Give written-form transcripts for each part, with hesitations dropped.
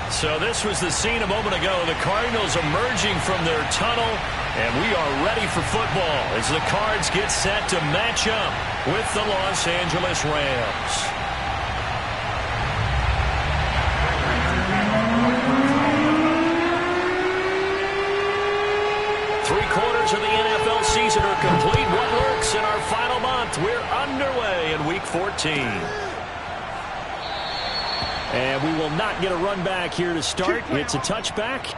So this was the scene a moment ago. The Cardinals emerging from their tunnel, and we are ready for football as the Cards get set to match up with the Los Angeles Rams. Three-quarters of the NFL season are complete. What works in our final month? We're underway in Week 14. And we will not get a run back here to start. It's a touchback.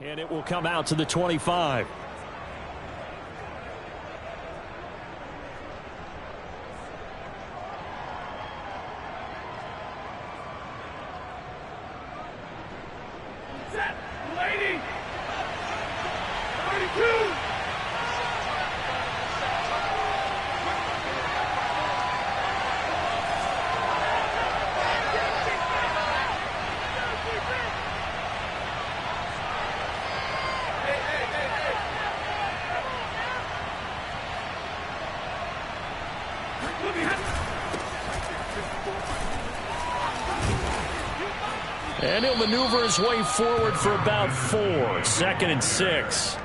And it will come out to the 25. Set, lady. 32. And he'll maneuver his way forward for about 4. 2nd and 6.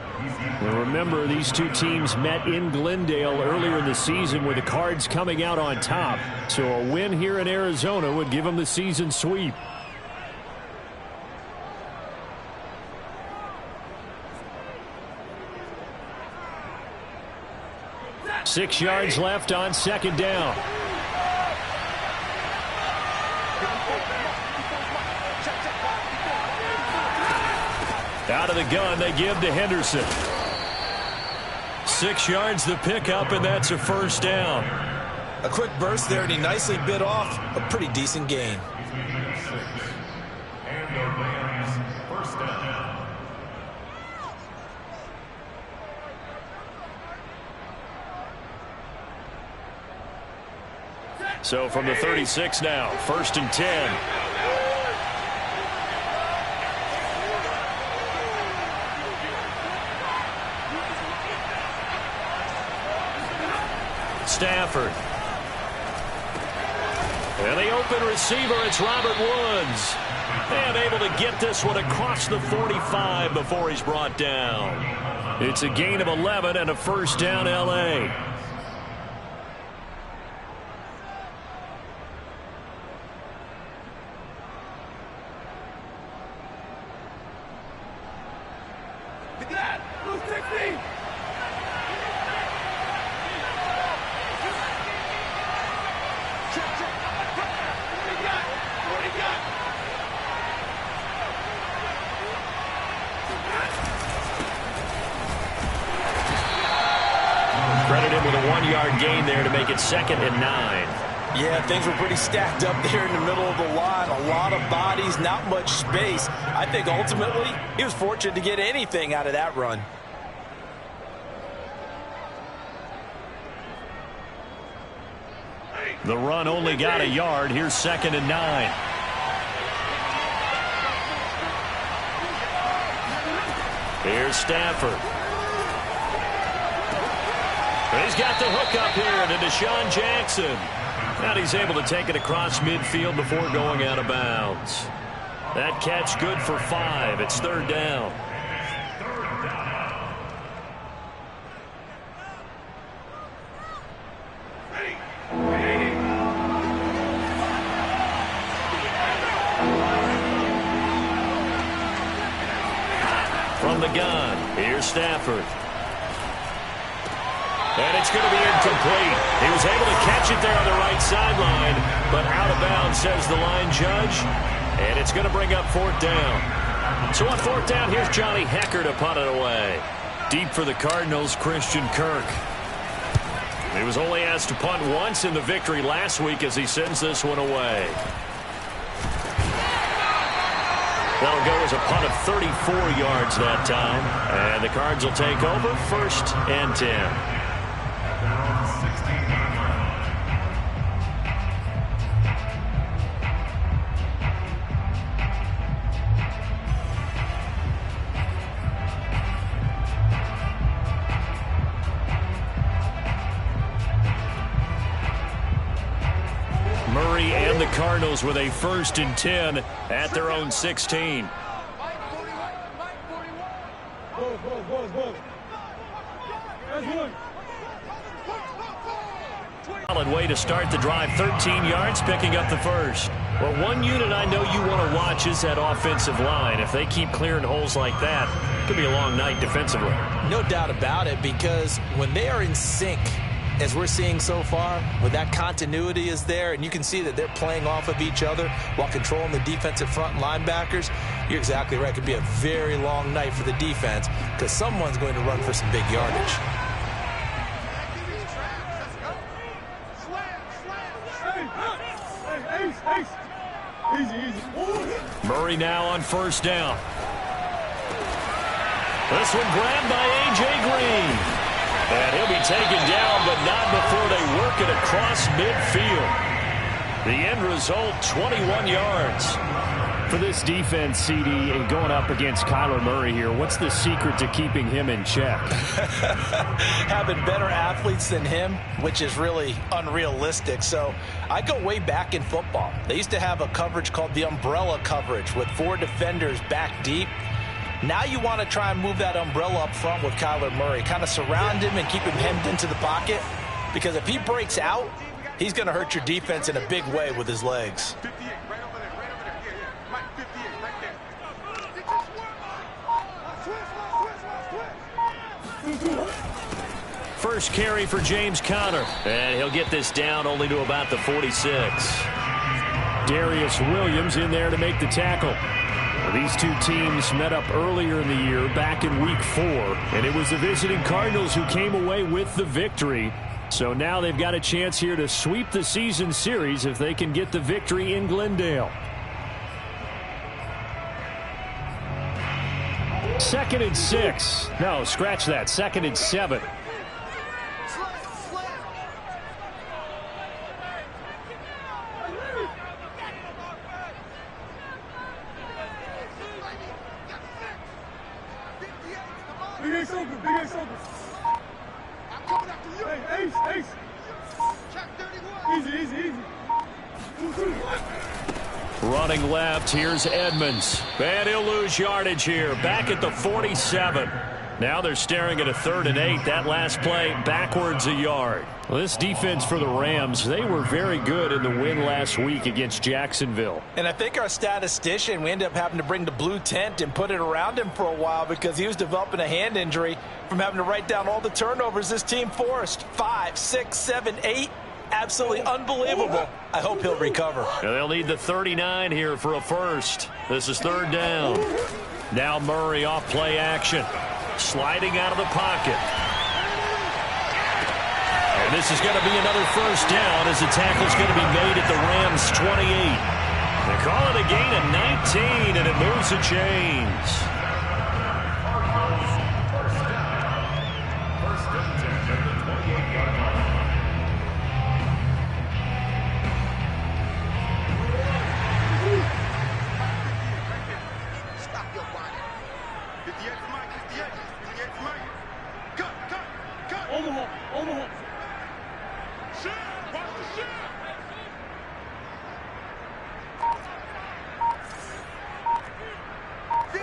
Well, remember, these two teams met in Glendale earlier in the season with the Cards coming out on top. So a win here in Arizona would give them the season sweep. Six yards left on 2nd down. Out of the gun, they give to Henderson. 6 yards the pickup, and that's a 1st down. A quick burst there, and he nicely bit off a pretty decent gain. And the Rams, 1st down. So from the 36 now, 1st and 10. Stafford. And the open receiver, it's Robert Woods. And able to get this one across the 45 before he's brought down. It's a gain of 11 and a 1st down, L.A. credit him with a 1-yard gain there to make it 2nd and 9. Yeah, things were pretty stacked up there in the middle of the line. A lot of bodies, not much space. I think ultimately he was fortunate to get anything out of that run. The run only got a yard. Here's 2nd and 9. Here's Stafford. He's got the hook up here to Deshaun Jackson. And he's able to take it across midfield before going out of bounds. That catch good for 5. It's 3rd down. From the gun, here's Stafford. And it's going to be incomplete. He was able to catch it there on the right sideline, but out of bounds, says the line judge. And it's going to bring up 4th down. So on 4th down, here's Johnny Hecker to punt it away. Deep for the Cardinals, Christian Kirk. He was only asked to punt once in the victory last week as he sends this one away. That'll go as a punt of 34 yards that time. And the Cards will take over 1st and 10. Murray and the Cardinals with a 1st and 10 at their own 16. Solid way to start the drive. 13 yards, picking up the 1st. Well, one unit I know you want to watch is that offensive line. If they keep clearing holes like that, it could be a long night defensively. No doubt about it, because when they are in sync, as we're seeing so far, when that continuity is there and you can see that they're playing off of each other while controlling the defensive front linebackers, you're exactly right. It could be a very long night for the defense because someone's going to run for some big yardage. Murray now on 1st down. This one grabbed by A.J. Green. And he'll be taken down, but not before they work it across midfield. The end result, 21 yards. For this defense, CD, and going up against Kyler Murray here, what's the secret to keeping him in check? Having better athletes than him, which is really unrealistic. So I go way back in football. They used to have a coverage called the umbrella coverage with 4 defenders back deep. Now you want to try and move that umbrella up front with Kyler Murray. Kind of surround him and keep him hemmed into the pocket. Because if he breaks out, he's going to hurt your defense in a big way with his legs. First carry for James Conner. And he'll get this down only to about the 46. Darius Williams in there to make the tackle. These two teams met up earlier in the year, back in Week 4, and it was the visiting Cardinals who came away with the victory. So now they've got a chance here to sweep the season series if they can get the victory in Glendale. 2nd and 6. No, scratch that. 2nd and 7. Running left, here's Edmonds. And he'll lose yardage here. Back at the 47. Now they're staring at a 3rd and 8. That last play backwards a yard. Well, this defense for the Rams, they were very good in the win last week against Jacksonville. And I think our statistician, we ended up having to bring the blue tent and put it around him for a while because he was developing a hand injury from having to write down all the turnovers this team forced. 5, 6, 7, 8. Absolutely unbelievable. I hope he'll recover. They'll need the 39 here for a first. This is 3rd down. Now Murray off play action. Sliding out of the pocket. And this is going to be another first down as the tackle's going to be made at the Rams' 28. They call it a gain of 19, and it moves the chains. First and 10 at the 28-yard line. Stop your whining. 58 for Mike, 58. 58 for Mike. Cut. Omaha. Shift. Watch the shift.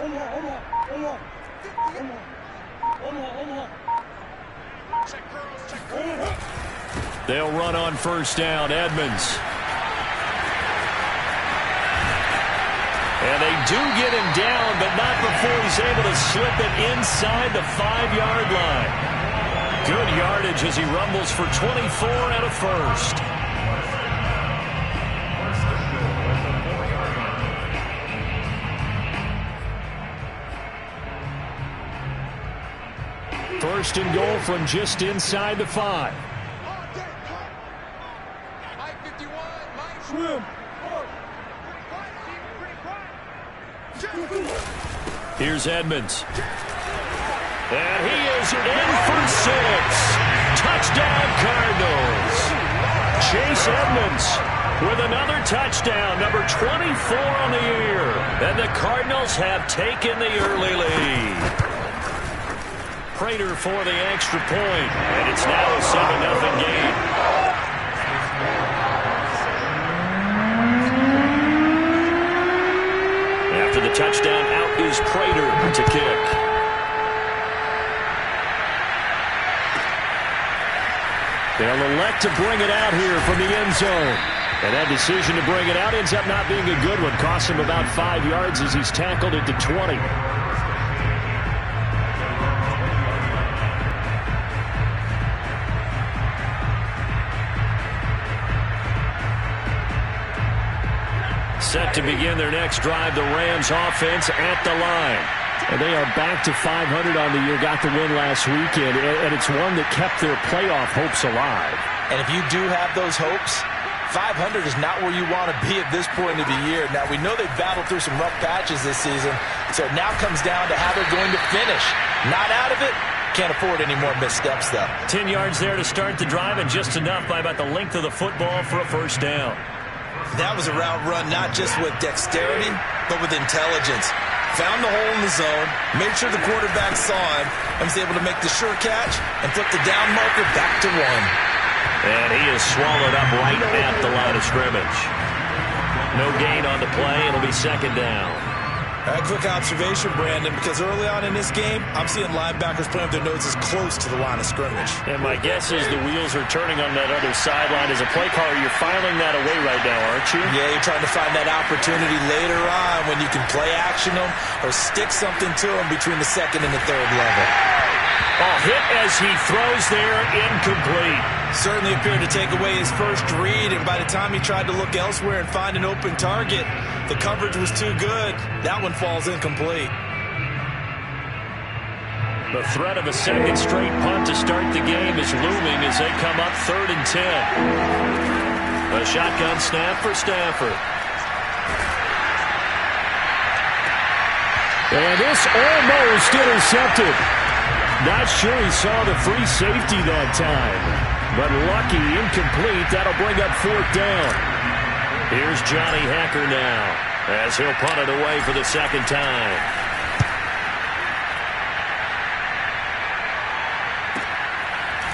Omaha. Check girls. They'll run on first down. Edmonds. And they do get him down, but not before he's able to slip it inside the 5-yard line. Good yardage as he rumbles for 24 and a first. First and goal from just inside the 5. Mike 51. Mike swim. Here's Edmonds. And he is in for 6. Touchdown, Cardinals. Chase Edmonds with another touchdown, number 24 on the year. And the Cardinals have taken the early lead. Prater for the extra point, and it's now a 7-0 game. After the touchdown, out is Prater to kick. They'll elect to bring it out here from the end zone. And that decision to bring it out ends up not being a good one. Costs him about 5 yards as he's tackled at the 20. Set to begin their next drive, the Rams offense at the line. And they are back to 500 on the year, got the win last weekend, and it's one that kept their playoff hopes alive. And if you do have those hopes, 500 is not where you want to be at this point of the year. Now, we know they've battled through some rough patches this season, so it now comes down to how they're going to finish. Not out of it. Can't afford any more missteps, though. 10 yards there to start the drive, and just enough by about the length of the football for a first down. That was a route run not just with dexterity, but with intelligence. Found the hole in the zone, made sure the quarterback saw him, and was able to make the sure catch and flip the down marker back to 1. And he is swallowed up right at the line of scrimmage. No gain on the play. It'll be second down. A quick observation, Brandon, because early on in this game, I'm seeing linebackers playing with their noses close to the line of scrimmage. And my guess is the wheels are turning on that other sideline. As a play caller, you're filing that away right now, aren't you? Yeah, you're trying to find that opportunity later on when you can play action them or stick something to them between the second and the third level. Oh, hit as he throws there, incomplete. Certainly appeared to take away his first read, and by the time he tried to look elsewhere and find an open target, the coverage was too good. That one falls incomplete. The threat of a second straight punt to start the game is looming as they come up 3rd and 10. A shotgun snap for Stafford. And this almost intercepted. Not sure he saw the free safety that time. But lucky, incomplete. That'll bring up 4th down. Here's Johnny Hacker now as he'll punt it away for the second time.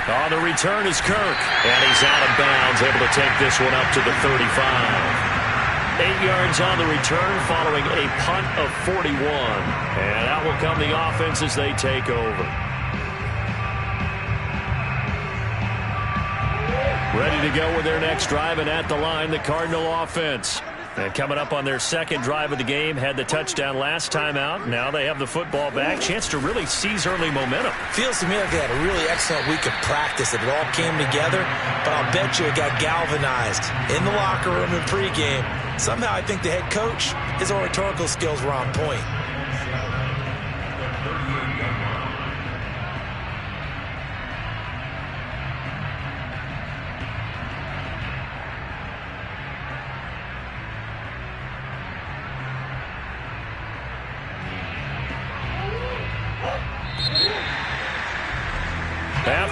On the return is Kirk. And he's out of bounds, able to take this one up to the 35. 8 yards on the return following a punt of 41. And out will come the offense as they take over. Ready to go with their next drive, and at the line, the Cardinal offense. And coming up on their second drive of the game, had the touchdown last time out. Now they have the football back. Chance to really seize early momentum. Feels to me like they had a really excellent week of practice. It all came together, but I'll bet you it got galvanized in the locker room in pregame. Somehow I think the head coach, his oratorical skills were on point.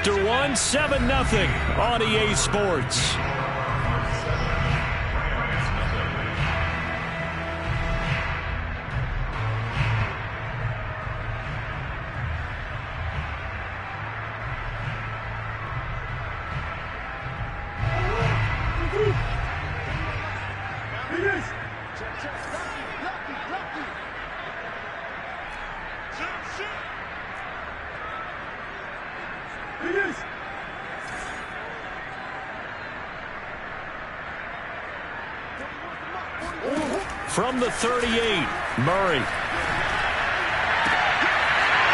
after one, 7-0 on EA Sports. From the 38, Murray.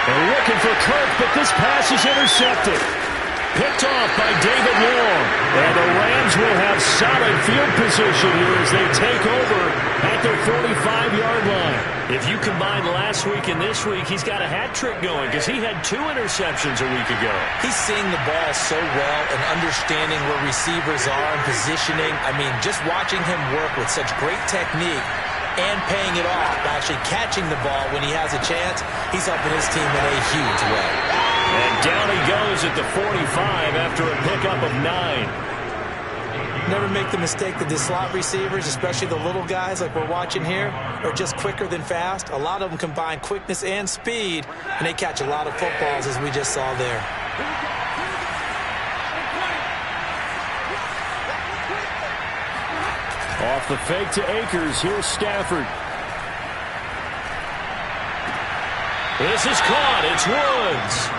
They're looking for Kirk, but this pass is intercepted. Picked off by David Long. And the Rams will have solid field position here as they take over at their 45-yard line. If you combine last week and this week, he's got a hat trick going because he had 2 interceptions a week ago. He's seeing the ball so well and understanding where receivers are and positioning. I mean, just watching him work with such great technique and paying it off by actually catching the ball when he has a chance, he's helping his team in a huge way. And down he goes at the 45 after a pickup of 9. Never make the mistake that the slot receivers, especially the little guys like we're watching here, are just quicker than fast. A lot of them combine quickness and speed, and they catch a lot of footballs, as we just saw there. Off the fake to Akers, here's Stafford. This is caught, it's Woods.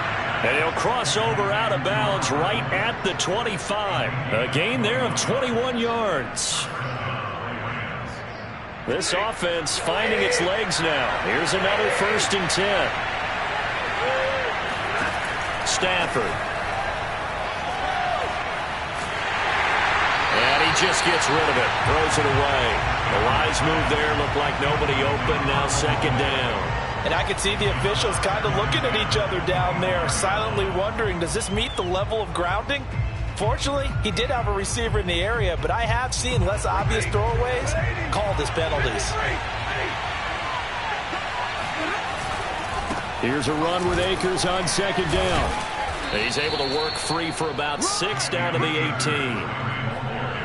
And he'll cross over out of bounds right at the 25. A gain there of 21 yards. This offense finding its legs now. Here's another 1st and 10. Stafford. And he just gets rid of it. Throws it away. The wise move there. Looked like nobody open. Now 2nd down. And I could see the officials kind of looking at each other down there, silently wondering, does this meet the level of grounding? Fortunately, he did have a receiver in the area, but I have seen less obvious throwaways called as penalties. Here's a run with Akers on 2nd down. He's able to work free for about 6 down to the 18.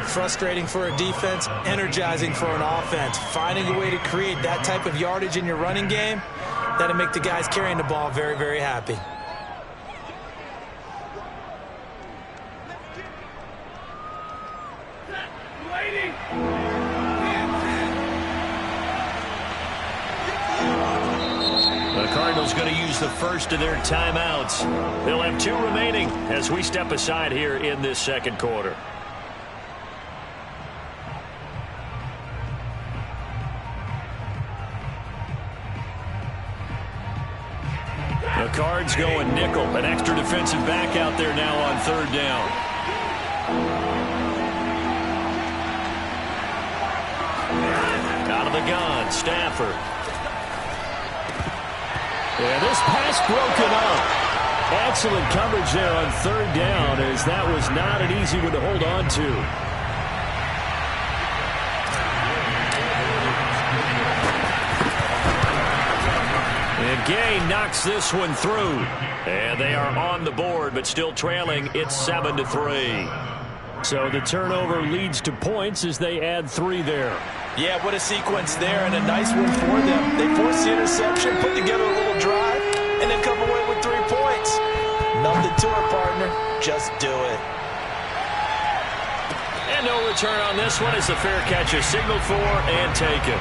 Frustrating for a defense, energizing for an offense. Finding a way to create that type of yardage in your running game, that'll make the guys carrying the ball very, very happy. The Cardinals going to use the first of their timeouts. They'll have 2 remaining as we step aside here in this 2nd quarter. The Cards going nickel. An extra defensive back out there now on 3rd down. Out of the gun, Stafford. Yeah, this pass broken up. Excellent coverage there on 3rd down, as that was not an easy one to hold on to. And Gay knocks this one through. And they are on the board, but still trailing. It's 7-3. So the turnover leads to points as they add 3 there. Yeah, what a sequence there, and a nice one for them. They forced the interception, put together a little drive, and then come away with 3 points. Nothing to it, partner. Just do it. And no return on this one as the fair catch is signaled for and taken.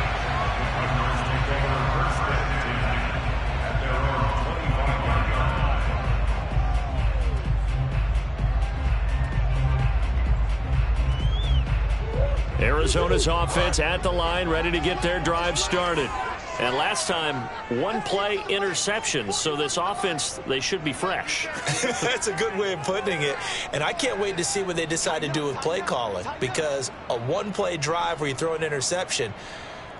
Arizona's offense at the line, ready to get their drive started. And last time, 1-play interceptions, so this offense, they should be fresh. That's a good way of putting it. And I can't wait to see what they decide to do with play calling, because a 1-play drive where you throw an interception,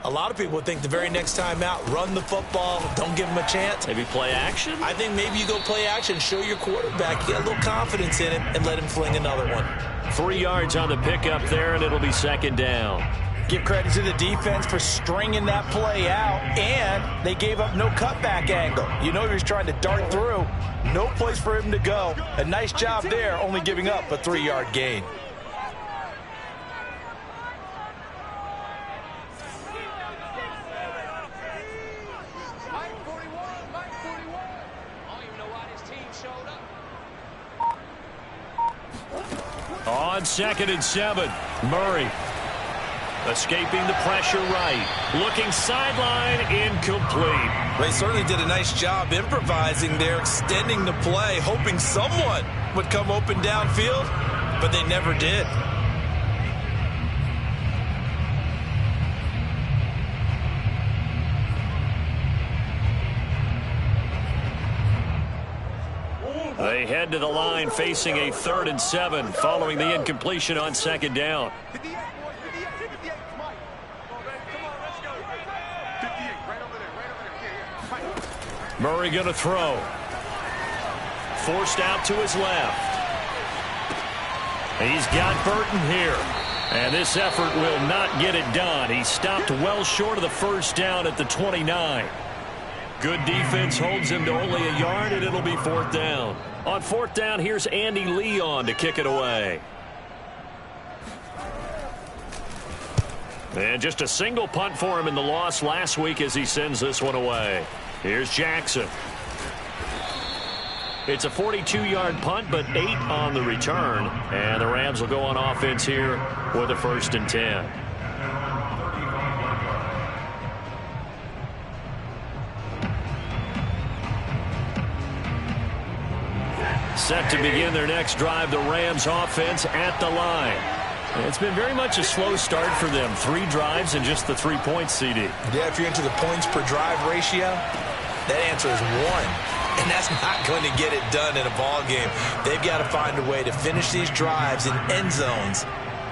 a lot of people would think the very next time out, run the football, don't give them a chance. Maybe play action? I think maybe you go play action, show your quarterback, get a little confidence in him, and let him fling another one. 3 yards on the pickup there, and it'll be 2nd down. Give credit to the defense for stringing that play out, and they gave up no cutback angle. You know he was trying to dart through. No place for him to go. A nice job there, only giving up a 3-yard gain. On 2nd and 7, Murray escaping the pressure right. Looking sideline, incomplete. They certainly did a nice job improvising there, extending the play, hoping someone would come open downfield, but they never did. They head to the line facing a 3rd and 7 following the incompletion on 2nd down. 58, boys, 58, 58, Mike. Come on, let's go. 58, right over there, Mike. Murray going to throw. Forced out to his left. He's got Burton here. And this effort will not get it done. He stopped well short of the 1st down at the 29. Good defense holds him to only a yard, and it'll be 4th down. On 4th down, here's Andy Leon to kick it away. And just a single punt for him in the loss last week as he sends this one away. Here's Jackson. It's a 42-yard punt, but 8 on the return. And the Rams will go on offense here with a 1st and 10. Set to begin their next drive, the Rams offense at the line. It's been very much a slow start for them. 3 drives and just the 3 points, CD. Yeah, if you're into the points per drive ratio, that answer is 1. And that's not going to get it done in a ball game. They've got to find a way to finish these drives in end zones,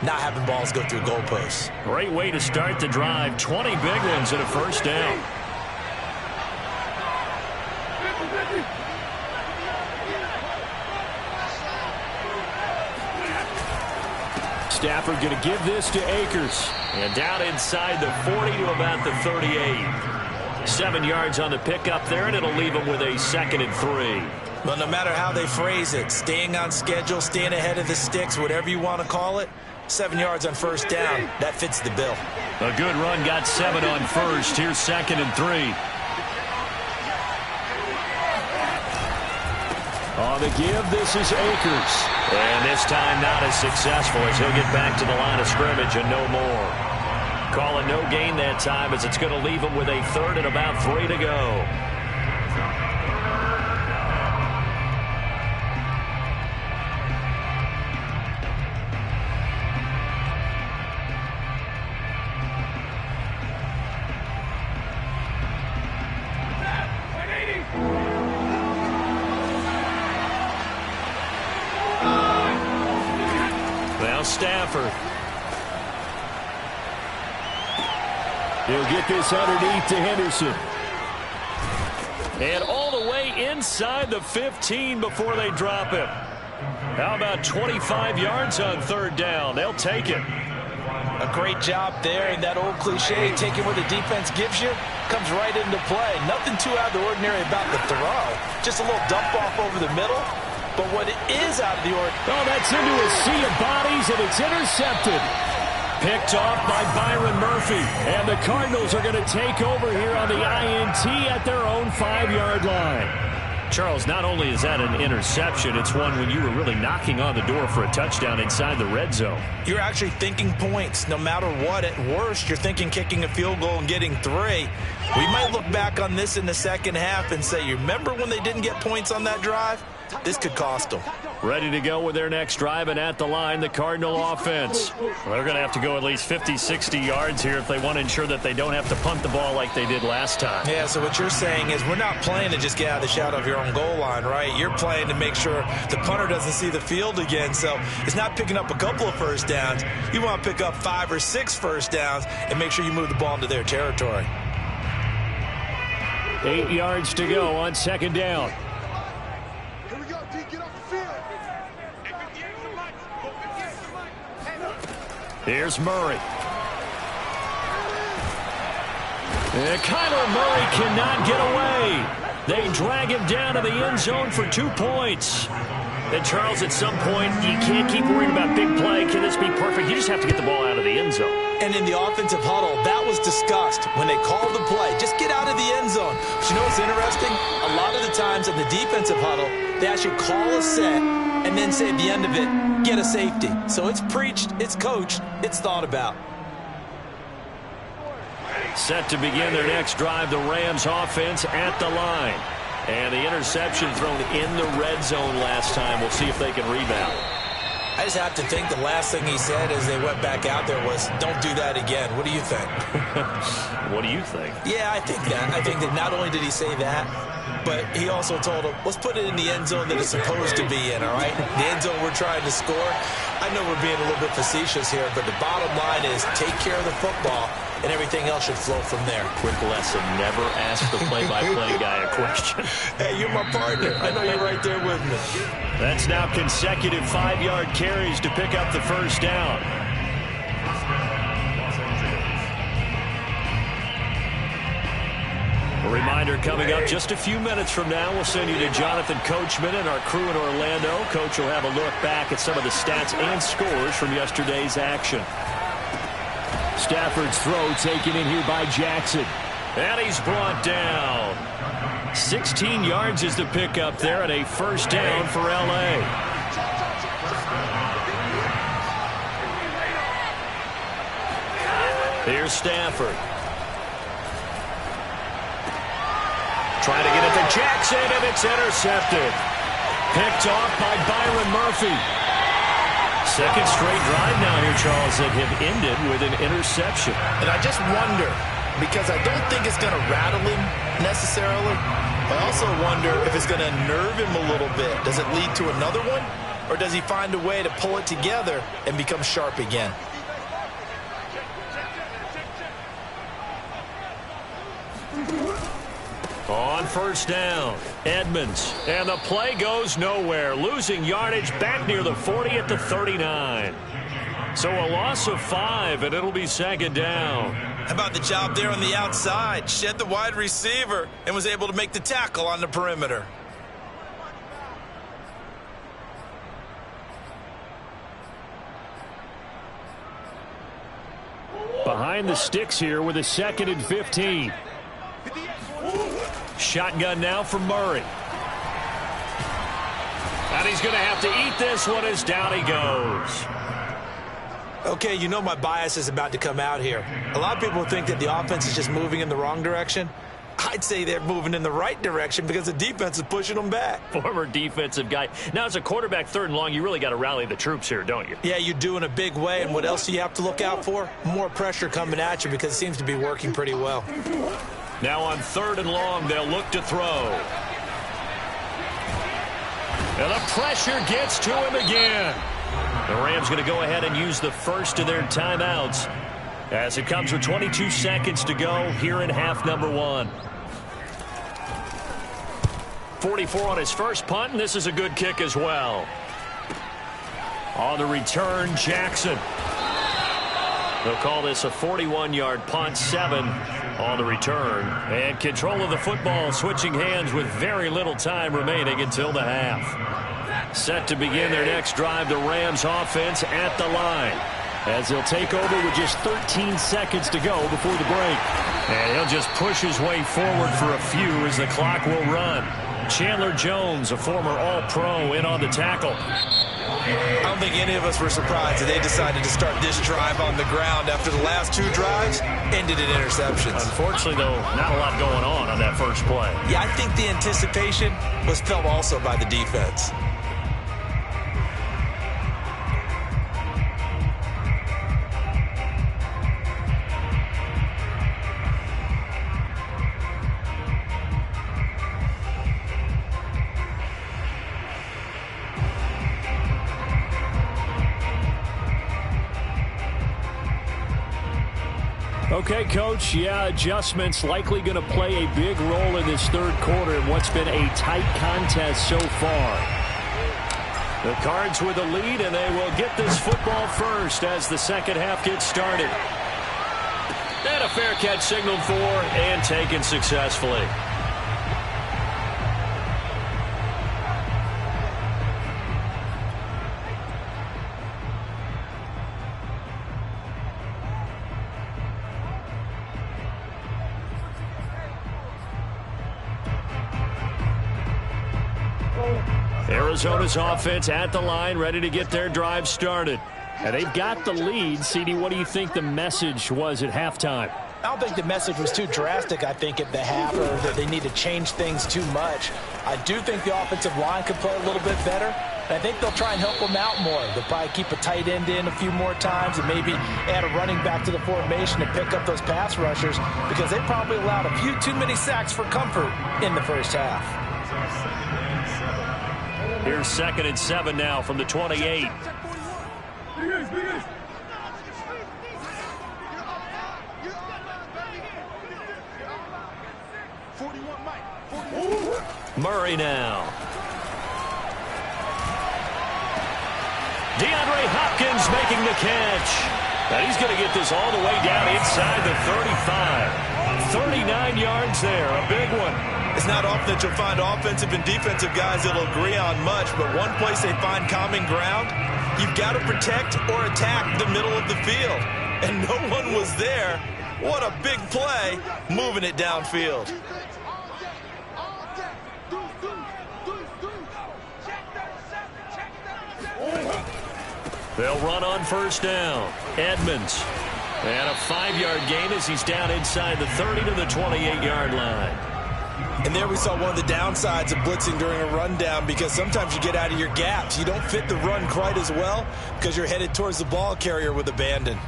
not having balls go through goalposts. Great way to start the drive. 20 big ones and a 1st down. Stafford going to give this to Akers. And down inside the 40 to about the 38. 7 yards on the pickup there, and it'll leave them with a 2nd and 3. Well, no matter how they phrase it, staying on schedule, staying ahead of the sticks, whatever you want to call it, 7 yards on 1st down, that fits the bill. A good run, got 7 on 1st. Here's 2nd and 3. On the give, this is Akers. And this time not as successful as he'll get back to the line of scrimmage and no more. Call it no gain that time as it's going to leave him with a 3rd and about 3 to go. Stafford. He'll get this underneath to Henderson. And all the way inside the 15 before they drop him. How about 25 yards on 3rd down? They'll take it. A great job there, and that old cliche, taking what the defense gives you, comes right into play. Nothing too out of the ordinary about the throw. Just a little dump off over the middle. But what it is out of the ordinary. Oh, that's into a sea of bodies, and it's intercepted. Picked off by Byron Murphy. And the Cardinals are going to take over here on the INT at their own 5-yard line. Charles, not only is that an interception, it's one when you were really knocking on the door for a touchdown inside the red zone. You're actually thinking points. No matter what, at worst, you're thinking kicking a field goal and getting 3. We might look back on this in the second half and say, you remember when they didn't get points on that drive? This could cost them. Ready to go with their next drive, and at the line, the Cardinal offense. Well, they're going to have to go at least 50, 60 yards here if they want to ensure that they don't have to punt the ball like they did last time. Yeah, so what you're saying is we're not playing to just get out of the shadow of your own goal line, right? You're playing to make sure the punter doesn't see the field again. So it's not picking up a couple of 1st downs. You want to pick up 5 or 6 1st downs and make sure you move the ball into their territory. 8 yards to go on 2nd down. Here we go, D. Get off the field. Hey, 58 to Mike. Go 58 to Mike. Here's Murray. And Kyler Murray cannot get away. They drag him down to the end zone for 2 points. And, Charles, at some point, you can't keep worrying about big play. Can this be perfect? You just have to get the ball out of the end zone. And in the offensive huddle, that was discussed when they called the play. Just get out of the end zone. But you know what's interesting? A lot of the times in the defensive huddle, they actually call a set and then say at the end of it, get a safety. So it's preached, it's coached, it's thought about. Set to begin their next drive, the Rams offense at the line. And the interception thrown in the red zone last time. We'll see if they can rebound. I just have to think the last thing he said as they went back out there was, don't do that again. What do you think? What do you think? Yeah, I think that. I think that not only did he say that, but he also told them, let's put it in the end zone that it's supposed to be in, all right? The end zone we're trying to score. I know we're being a little bit facetious here, but the bottom line is take care of the football, and everything else should flow from there. Quick lesson, never ask the play-by-play guy a question. Hey, you're my partner. I know you're right there with me. That's now consecutive 5-yard carries to pick up the first down. A reminder coming up just a few minutes from now. We'll send you to Jonathan Coachman and our crew in Orlando. Coach will have a look back at some of the stats and scores from yesterday's action. Stafford's throw taken in here by Jackson. And he's brought down. 16 yards is the pickup there and a first down for L.A. Here's Stafford. Trying to get it to Jackson, and it's intercepted. Picked off by Byron Murphy. Second straight drive now here, Charles, that have ended with an interception. And I just wonder, because I don't think it's going to rattle him necessarily, I also wonder if it's going to nerve him a little bit. Does it lead to another one? Or does he find a way to pull it together and become sharp again? On first down, Edmonds. And the play goes nowhere. Losing yardage back near the 40 at the 39. So a loss of 5, and it'll be second down. How about the job there on the outside? Shed the wide receiver and was able to make the tackle on the perimeter. Behind the sticks here with a 2nd and 15. Shotgun now for Murray. And he's going to have to eat this one as down he goes. Okay, you know my bias is about to come out here. A lot of people think that the offense is just moving in the wrong direction. I'd say they're moving in the right direction because the defense is pushing them back. Former defensive guy. Now, as a quarterback 3rd and long, you really got to rally the troops here, don't you? Yeah, you do in a big way. And what else do you have to look out for? More pressure coming at you because it seems to be working pretty well. Now on 3rd and long, they'll look to throw. And the pressure gets to him again. The Rams going to go ahead and use the first of their timeouts as it comes with 22 seconds to go here in half number 1. 44 on his first punt, and this is a good kick as well. On the return, Jackson. They'll call this a 41-yard punt, 7 on the return. And control of the football switching hands with very little time remaining until the half. Set to begin their next drive, the Rams offense at the line, as they'll take over with just 13 seconds to go before the break. And he'll just push his way forward for a few as the clock will run. Chandler Jones, a former All-Pro, in on the tackle. I don't think any of us were surprised that they decided to start this drive on the ground after the last 2 drives ended in interceptions. Unfortunately, though, not a lot going on that first play. Yeah, I think the anticipation was felt also by the defense. Okay, Coach, yeah, adjustments likely going to play a big role in this 3rd quarter in what's been a tight contest so far. The Cards with the lead, and they will get this football first as the second half gets started. And a fair catch signaled for and taken successfully. Arizona's offense at the line, ready to get their drive started. And they've got the lead. CD, what do you think the message was at halftime? I don't think the message was too drastic, I think, at the half, or that they need to change things too much. I do think the offensive line could play a little bit better. I think they'll try and help them out more. They'll probably keep a tight end in a few more times and maybe add a running back to the formation to pick up those pass rushers, because they probably allowed a few too many sacks for comfort in the first half. Here's 2nd and 7 now from the 28. Murray now. DeAndre Hopkins making the catch. And he's going to get this all the way down inside the 35. 39 yards there, a big one. It's not often that you'll find offensive and defensive guys that'll agree on much, but one place they find common ground, you've got to protect or attack the middle of the field. And no one was there. What a big play, moving it downfield. They'll run on first down. Edmonds. And a 5-yard gain as he's down inside the 30 to the 28-yard line. And there we saw one of the downsides of blitzing during a rundown, because sometimes you get out of your gaps. You don't fit the run quite as well because you're headed towards the ball carrier with abandon.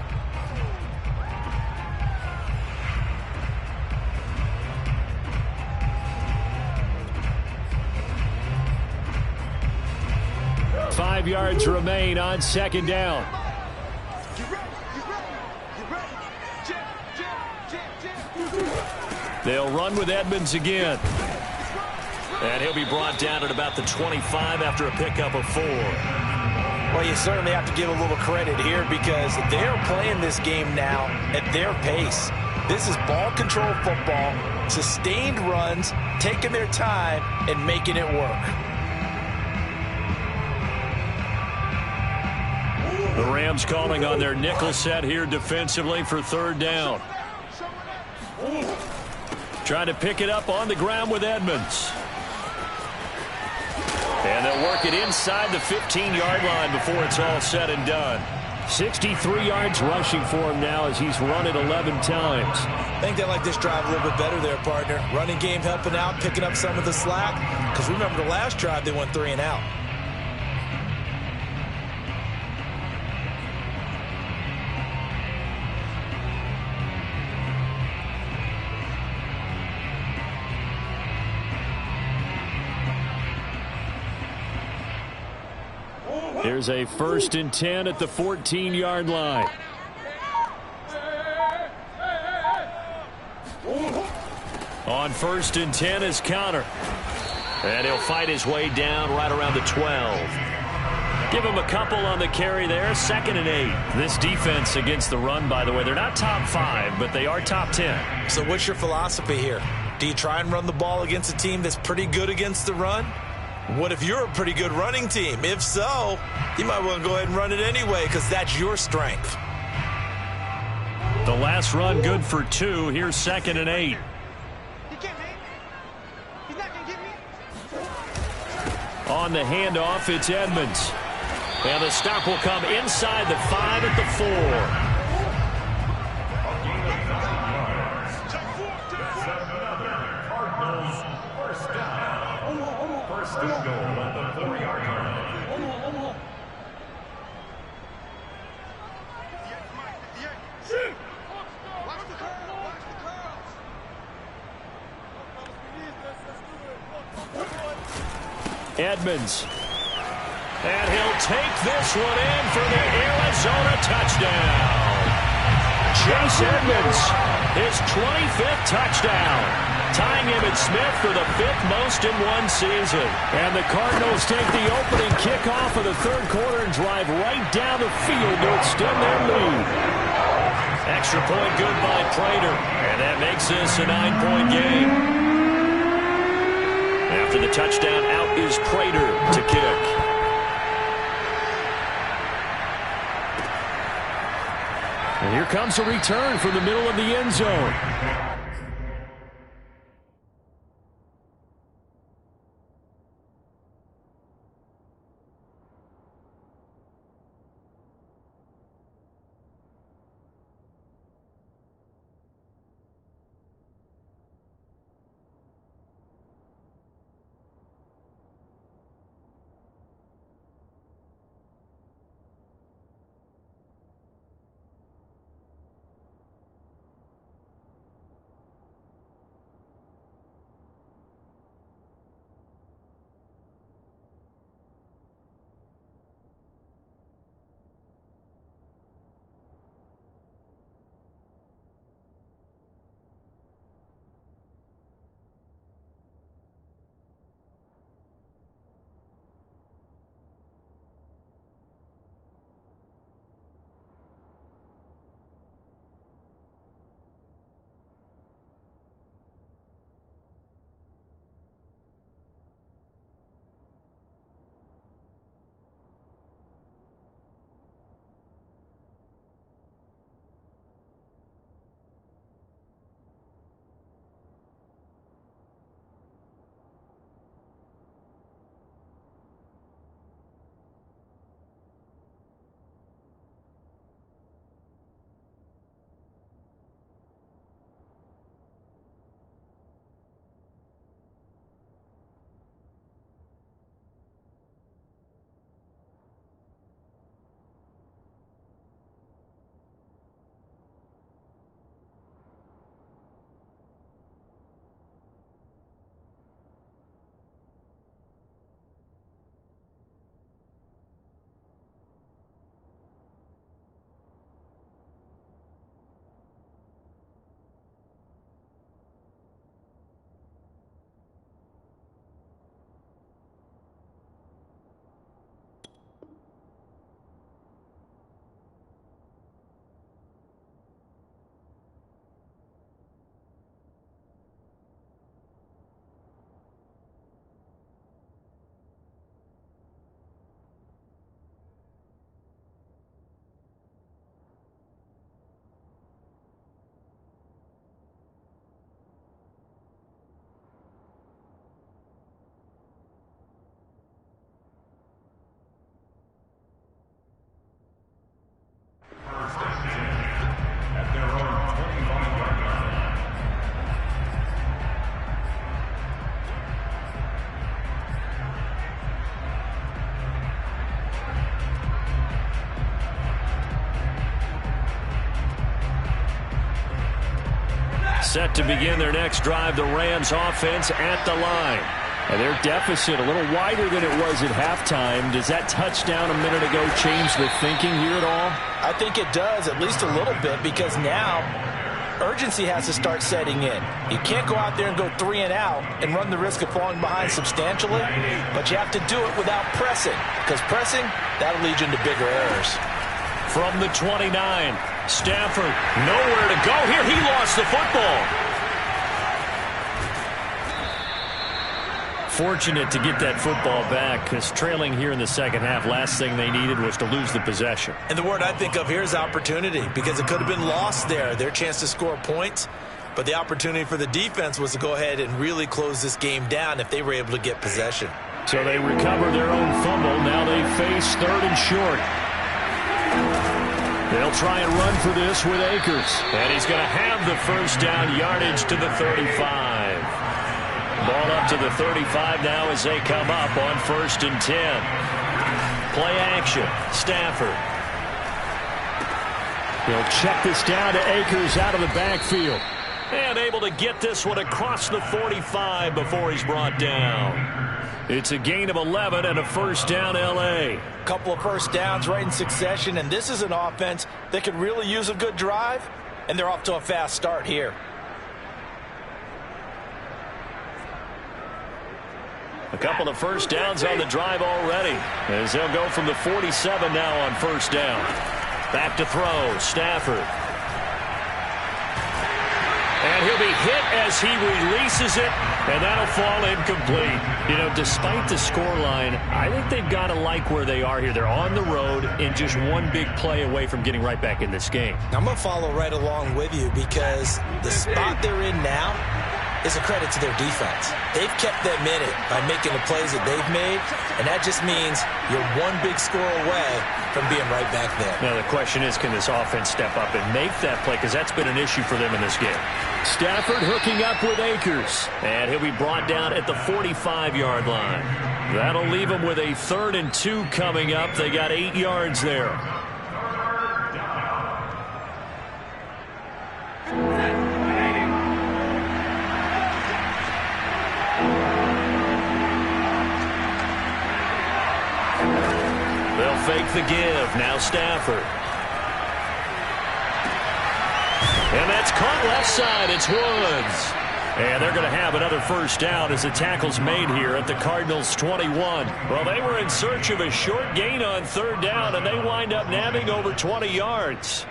Five yards remain on second down. They'll run with Edmonds again. And he'll be brought down at about the 25 after a pickup of 4. Well, you certainly have to give a little credit here, because they're playing this game now at their pace. This is ball control football, sustained runs, taking their time and making it work. The Rams calling on their nickel set here defensively for third down. Trying to pick it up on the ground with Edmonds. And they'll work it inside the 15-yard line before it's all said and done. 63 yards rushing for him now as he's run it 11 times. I think they like this drive a little bit better there, partner. Running game helping out, picking up some of the slack. Because remember, the last drive they went 3 and out. Here's a 1st and 10 at the 14-yard line. On 1st and 10 is Connor. And he'll fight his way down right around the 12. Give him a couple on the carry there. 2nd and 8. This defense against the run, by the way, they're not top 5, but they are top 10. So what's your philosophy here? Do you try and run the ball against a team that's pretty good against the run? What if you're a pretty good running team? If so, you might want to go ahead and run it anyway, because that's your strength. The last run good for 2. Here's 2nd and 8. On the handoff, it's Edmonds. And the stop will come inside the 5 at the 4. First and goal at the 4-yard line. Edmonds. And he'll take this one in for the Arizona touchdown. Chase Edmonds, his 25th touchdown. Tying Emmitt Smith for the 5th most in one season. And the Cardinals take the opening kickoff of the third quarter and drive right down the field to extend their lead. Extra point good by Prater. And that makes this a 9-point game. After the touchdown, out is Prater to kick. And here comes a return from the middle of the end zone. Set to begin their next drive, the Rams offense at the line. And their deficit a little wider than it was at halftime. Does that touchdown a minute ago change the thinking here at all? I think it does, at least a little bit, because now urgency has to start setting in. You can't go out there and go 3 and out and run the risk of falling behind substantially, but you have to do it without pressing, because pressing, that'll lead you into bigger errors. From the 29, Stafford nowhere to go here. He lost the football. Fortunate to get that football back, because trailing here in the second half, last thing they needed was to lose the possession. And the word I think of here is opportunity, because it could have been lost there, their chance to score points. But the opportunity for the defense was to go ahead and really close this game down if they were able to get possession. So they recover their own fumble. Now they face 3rd and short. They'll try and run for this with Akers. And he's going to have the first down yardage to the 35. Ball up to the 35 now as they come up on 1st and 10. Play action. Stafford. He'll check this down to Akers out of the backfield. And able to get this one across the 45 before he's brought down. It's a gain of 11 and a first down, L.A. Couple of first downs right in succession, and this is an offense that could really use a good drive, and they're off to a fast start here. A couple of first downs on the drive already, as they'll go from the 47 now on first down. Back to throw, Stafford. And he'll be hit as he releases it, and that'll fall incomplete. You know, despite the scoreline, I think they've got to like where they are here. They're on the road and just one big play away from getting right back in this game. I'm going to follow right along with you because the spot they're in now is a credit to their defense. They've kept them in it by making the plays that they've made, and that just means you're one big score away from being right back there. Now, the question is, can this offense step up and make that play? Because that's been an issue for them in this game. Stafford hooking up with Akers, and he'll be brought down at the 45-yard line. That'll leave them with a 3rd and 2 coming up. They got 8 yards there. They'll fake the give. Now Stafford. And that's caught left side. It's Woods. And they're going to have another first down as the tackle's made here at the Cardinals' 21. Well, they were in search of a short gain on 3rd down, and they wind up nabbing over 20 yards.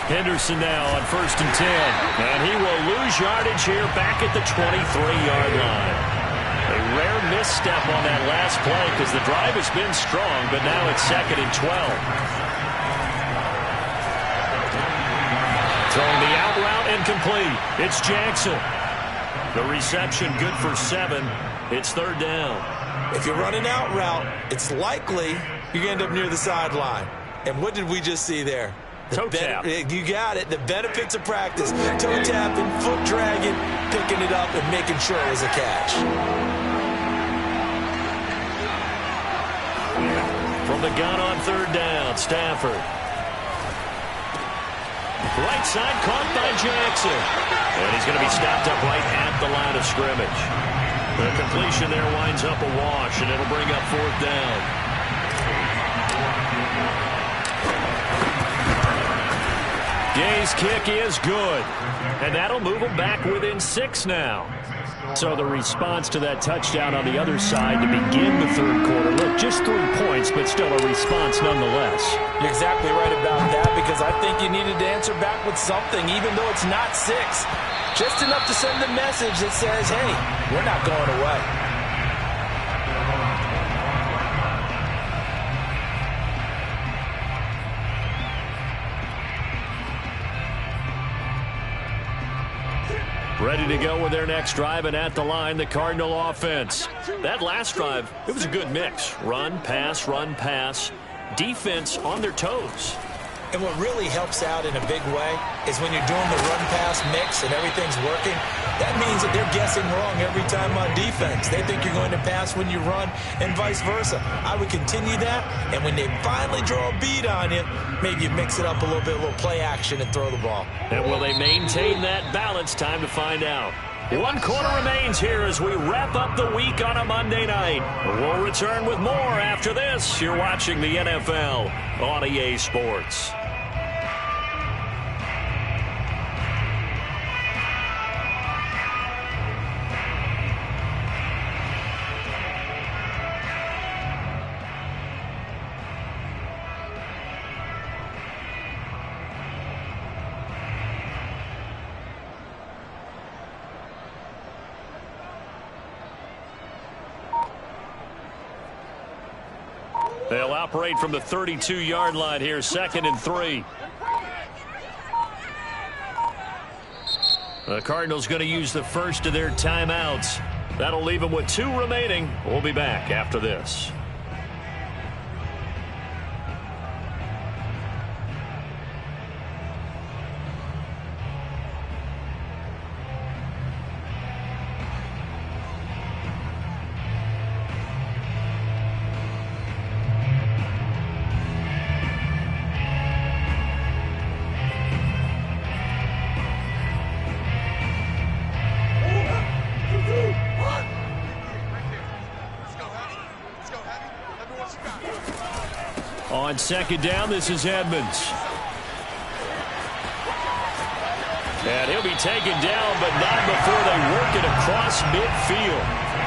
Henderson now on 1st and 10. And he will lose yardage here back at the 23-yard line. A rare misstep on that last play because the drive has been strong, but now it's 2nd and 12. Throwing the out route incomplete. It's Jackson. The reception good for 7. It's 3rd down. If you run an out route, it's likely you're going to end up near the sideline. And what did we just see there? Toe tap. You got it. The benefits of practice. Toe tapping, foot dragging, picking it up, and making sure it was a catch. From the gun on 3rd down, Stafford. Right side caught by Jackson. And he's going to be stopped up right at the line of scrimmage. The completion there winds up a wash, and it'll bring up 4th down. Gay's kick is good, and that'll move them back within 6 now. So the response to that touchdown on the other side to begin the 3rd quarter. Look, just 3 points, but still a response nonetheless. You're exactly right about that because I think you needed to answer back with something, even though it's not 6. Just enough to send the message that says, hey, we're not going away. Ready to go with their next drive, and at the line, the Cardinal offense. That last drive, it was a good mix. Run, pass, defense on their toes. And what really helps out in a big way is when you're doing the run-pass mix and everything's working, that means that they're guessing wrong every time on defense. They think you're going to pass when you run and vice versa. I would continue that, and when they finally draw a beat on you, maybe you mix it up a little bit, a little play action and throw the ball. And will they maintain that balance? Time to find out. 1 quarter remains here as we wrap up the week on a Monday night. We'll return with more after this. You're watching the NFL on EA Sports. They'll operate from the 32-yard line here, 2nd and 3. The Cardinals going to use the first of their timeouts. That'll leave them with 2 remaining. We'll be back after this. On 2nd down, this is Edmonds. And he'll be taken down, but not before they work it across midfield.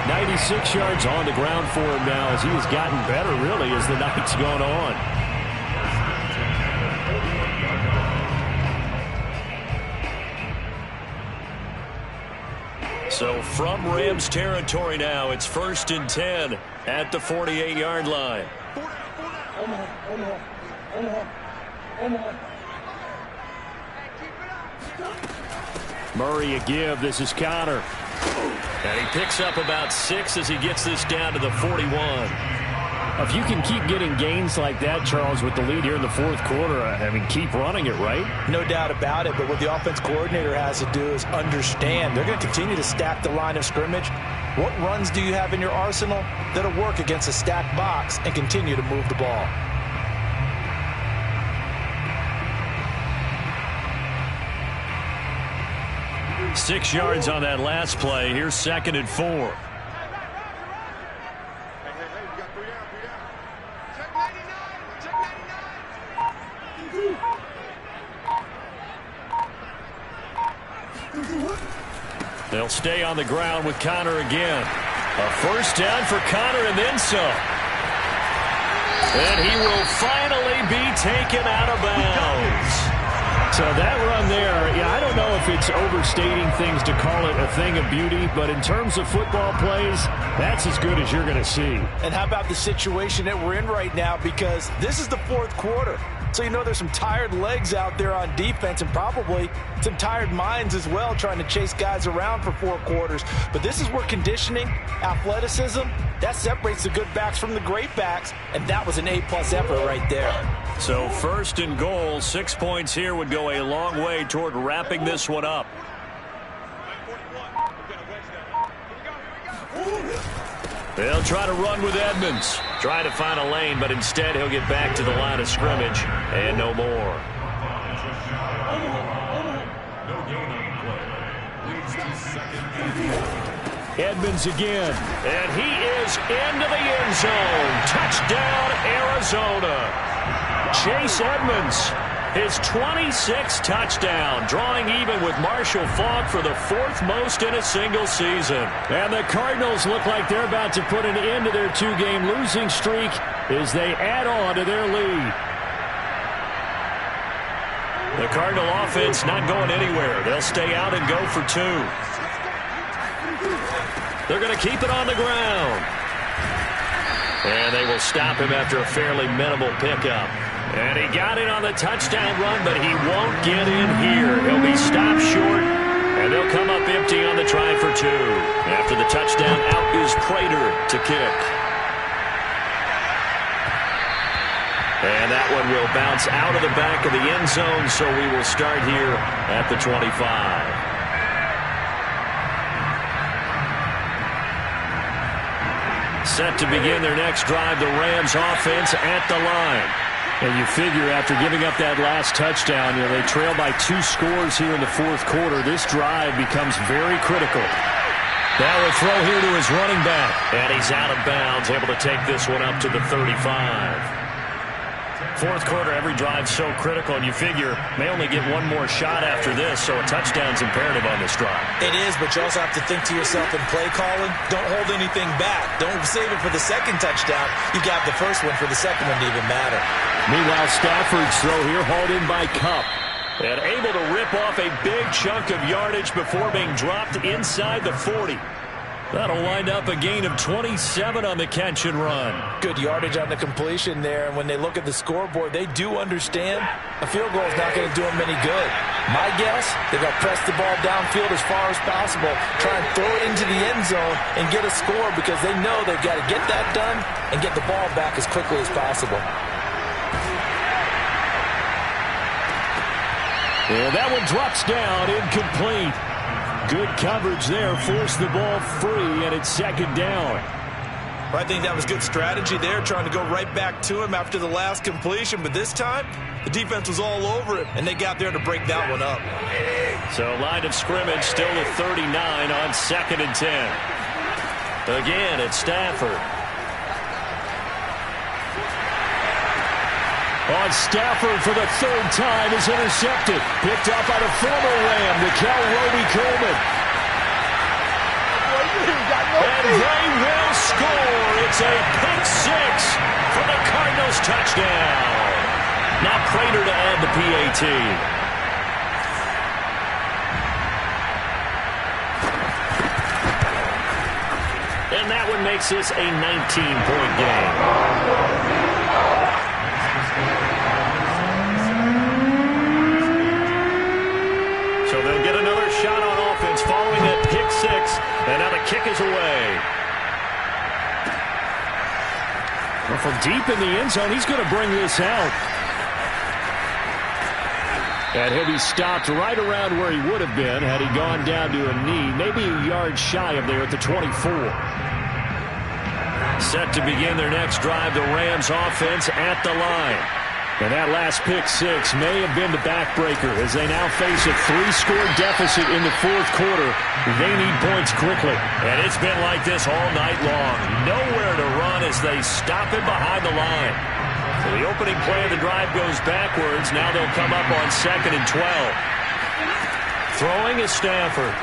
96 yards on the ground for him now as he has gotten better, really, as the night's gone on. So from Rams territory now, it's 1st and 10 at the 48-yard line. Murray a give. This is Connor. And he picks up about 6 as he gets this down to the 41. If you can keep getting gains like that, Charles, with the lead here in the fourth quarter, I mean, keep running it, right? No doubt about it, but what the offense coordinator has to do is understand they're going to continue to stack the line of scrimmage. What runs do you have in your arsenal that'll work against a stacked box and continue to move the ball? Six yards on that last play. Here's 2nd and 4. They'll stay on the ground with Connor again. A first down for Connor and then some. And he will finally be taken out of bounds. So that run there, yeah, I don't know if it's overstating things to call it a thing of beauty, but in terms of football plays, that's as good as you're going to see. And how about the situation that we're in right now? Because this is the fourth quarter. So you know there's some tired legs out there on defense and probably some tired minds as well trying to chase guys around for 4 quarters. But this is where conditioning, athleticism, that separates the good backs from the great backs. And that was an A-plus effort right there. So 1st and goal, 6 points here would go a long way toward wrapping this one up. They'll try to run with Edmonds. Try to find a lane, but instead he'll get back to the line of scrimmage and no more. Edmonds again. And he is into the end zone. Touchdown, Arizona. Chase Edmonds, his 26th touchdown, drawing even with Marshall Faulk for the 4th most in a single season. And the Cardinals look like they're about to put an end to their 2-game losing streak as they add on to their lead. The Cardinal offense not going anywhere. They'll stay out and go for 2. They're going to keep it on the ground. And they will stop him after a fairly minimal pickup. And he got in on the touchdown run, but he won't get in here. He'll be stopped short, and they'll come up empty on the try for 2. After the touchdown, out is Prater to kick. And that one will bounce out of the back of the end zone, so we will start here at the 25. Set to begin their next drive, the Rams offense at the line. And you figure after giving up that last touchdown, you know, they trail by 2 scores here in the fourth quarter. This drive becomes very critical. Now a throw here to his running back. And he's out of bounds, able to take this one up to the 35. Fourth quarter, every drive's so critical, and you figure may only get one more shot after this, so a touchdown's imperative on this drive. It is, but you also have to think to yourself in play calling, don't hold anything back. Don't save it for the second touchdown. You got the first one for the second one to even matter. Meanwhile, Stafford's throw here hauled in by Kupp. And able to rip off a big chunk of yardage before being dropped inside the 40. That'll wind up a gain of 27 on the catch and run. Good yardage on the completion there, and when they look at the scoreboard, they do understand a field goal is not going to do them any good. My guess, they're going to press the ball downfield as far as possible, try and throw it into the end zone and get a score because they know they've got to get that done and get the ball back as quickly as possible. And that one drops down, incomplete. Good coverage there, forced the ball free, and it's second down. I think that was good strategy there, trying to go right back to him after the last completion. But this time, the defense was all over him, and they got there to break that one up. So line of scrimmage still at 39 on 2nd and 10. Again, it's Stafford. On Stafford for the 3rd time is intercepted. Picked up by the former Ram, Nikel Roby-Coleman. And And they will score. It's a pick six for the Cardinals touchdown. Now Prater to add the PAT. And that one makes this a 19-point game. So they'll get another shot on offense following that pick six. And now the kick is away. Well, from deep in the end zone, he's going to bring this out. And he'll be stopped right around where he would have been had he gone down to a knee, maybe a yard shy of there at the 24. Set to begin their next drive, the Rams offense at the line. And that last pick six may have been the backbreaker as they now face a 3-score deficit in the fourth quarter. They need points quickly. And it's been like this all night long. Nowhere to run as they stop him behind the line. So the opening play of the drive goes backwards. Now they'll come up on 2nd and 12. Throwing is Stafford.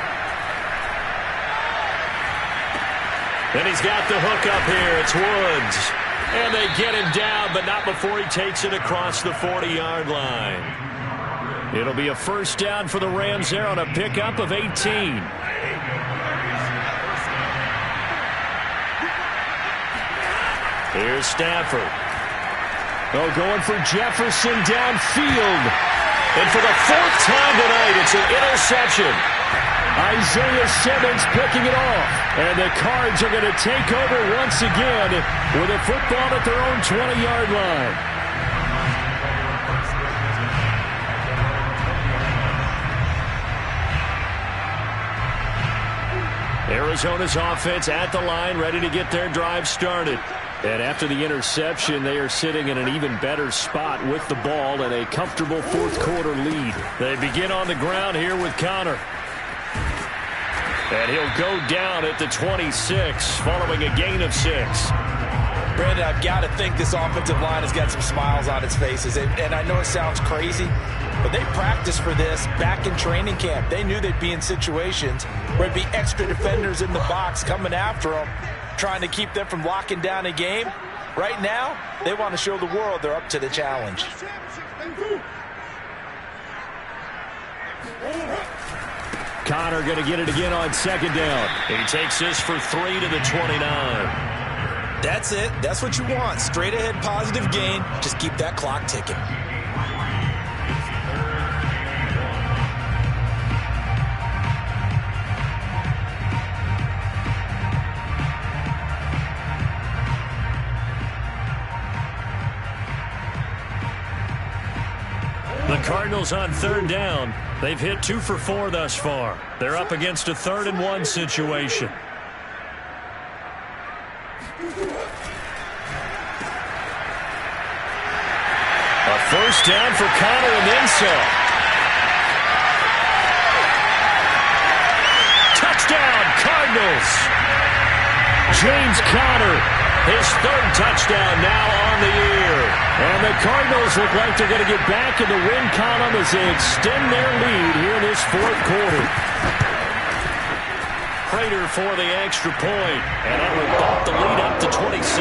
Then he's got the hook up here. It's Woods. And they get him down, but not before he takes it across the 40-yard line. It'll be a first down for the Rams there on a pickup of 18. Here's Stafford. Oh, going for Jefferson downfield. And for the 4th time tonight, it's an interception. Isaiah Simmons picking it off. And the Cards are going to take over once again with a football at their own 20-yard line. Arizona's offense at the line, ready to get their drive started. And after the interception, they are sitting in an even better spot with the ball and a comfortable fourth quarter lead. They begin on the ground here with Connor. And he'll go down at the 26 following a gain of 6. Brandon, I've got to think this offensive line has got some smiles on its faces. And I know it sounds crazy, but they practiced for this back in training camp. They knew they'd be in situations where there'd be extra defenders in the box coming after them, trying to keep them from locking down a game. Right now, they want to show the world they're up to the challenge. Connor going to get it again on 2nd down. He takes this for 3 to the 29. That's it. That's what you want. Straight ahead positive gain. Just keep that clock ticking. The Cardinals on 3rd down. They've hit 2 for 4 thus far. They're up against a 3rd and 1 situation. A first down for Connor and then some. Touchdown, Cardinals. James Conner, his 3rd touchdown now on the year. And the Cardinals look like they're going to get back in the win column as they extend their lead here in this fourth quarter. Prater for the extra point, and that will bump the lead up to 26.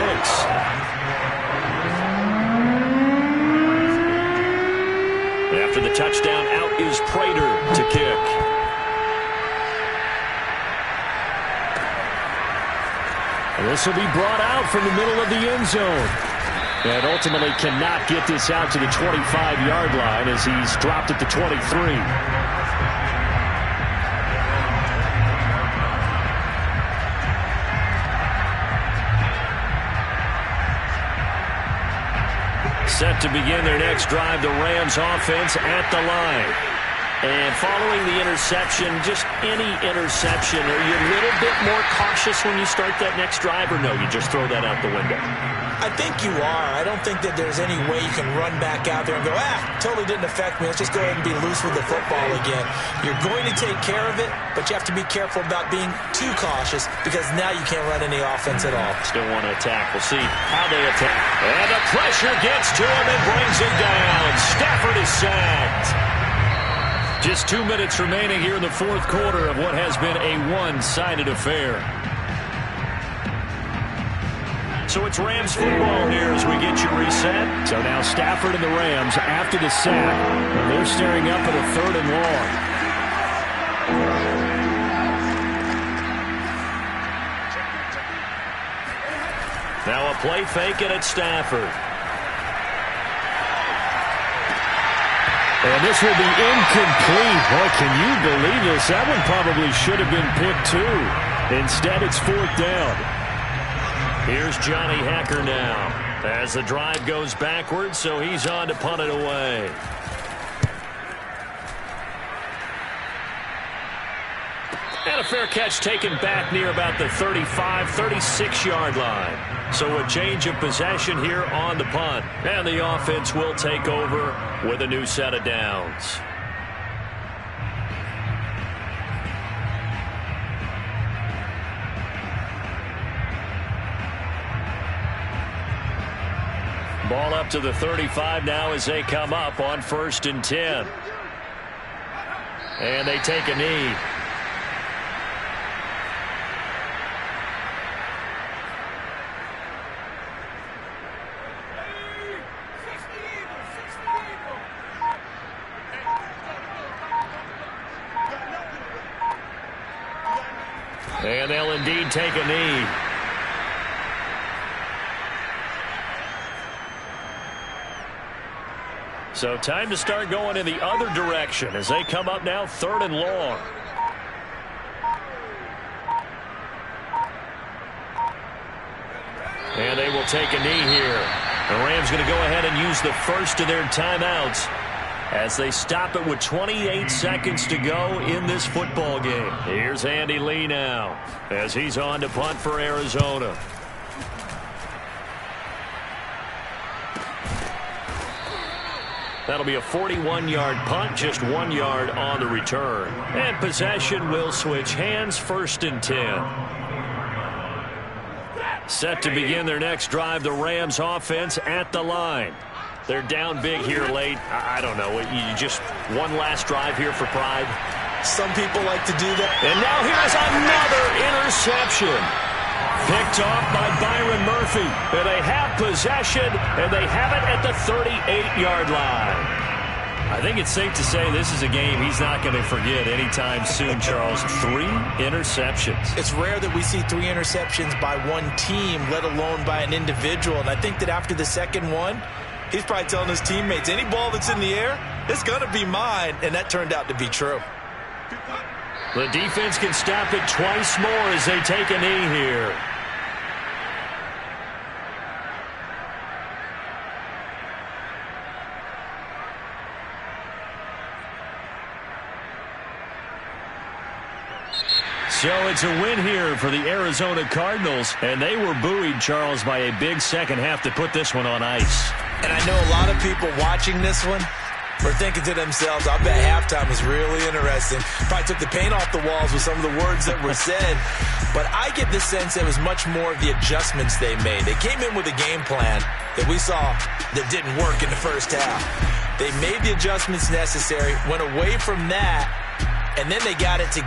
After the touchdown, out is Prater to kick. And this will be brought out from the middle of the end zone. And ultimately cannot get this out to the 25-yard line as he's dropped at the 23. Set to begin their next drive, the Rams offense at the line. And following the interception, just any interception, are you a little bit more cautious when you start that next drive, or no, you just throw that out the window? I think you are. I don't think that there's any way you can run back out there and go, totally didn't affect me. Let's just go ahead and be loose with the football again. You're going to take care of it, but you have to be careful about being too cautious because now you can't run any offense at all. Still want to attack. We'll see how they attack. And the pressure gets to him and brings him down. Stafford is sacked. Just 2 minutes remaining here in the fourth quarter of what has been a one-sided affair. So it's Rams football here as we get you reset. So now Stafford and the Rams after the sack. And they're staring up at a 3rd and long. Now a play fake and it's Stafford. And this will be incomplete. Boy, can you believe this? That one probably should have been picked too. Instead, it's 4th down. Here's Johnny Hacker now as the drive goes backwards, so he's on to punt it away. And a fair catch taken back near about the 35, 36-yard line. So a change of possession here on the punt. And the offense will take over with a new set of downs. Ball up to the 35 now as they come up on 1st and 10. And they take a knee. And they'll indeed take a knee. So time to start going in the other direction as they come up now 3rd and long. And they will take a knee here. The Rams going to go ahead and use the first of their timeouts as they stop it with 28 seconds to go in this football game. Here's Andy Lee now as he's on to punt for Arizona. That'll be a 41-yard punt, just 1 yard on the return. And possession will switch hands, 1st and 10. Set to begin their next drive, the Rams offense at the line. They're down big here late. I don't know. You just one last drive here for pride. Some people like to do that. And now here's another interception. Picked off by Byron Murphy. And they have possession, and they have it at the 38-yard line. I think it's safe to say this is a game he's not going to forget anytime soon, Charles. 3 interceptions. It's rare that we see 3 interceptions by one team, let alone by an individual. And I think that after the second one, he's probably telling his teammates, any ball that's in the air, it's going to be mine. And that turned out to be true. The defense can stop it twice more as they take a knee here. So it's a win here for the Arizona Cardinals, and they were buoyed, Charles, by a big second half to put this one on ice. And I know a lot of people watching this one are thinking to themselves, I bet halftime was really interesting. Probably took the paint off the walls with some of the words that were said. But I get the sense it was much more of the adjustments they made. They came in with a game plan that we saw that didn't work in the first half. They made the adjustments necessary, went away from that, and then they got it together.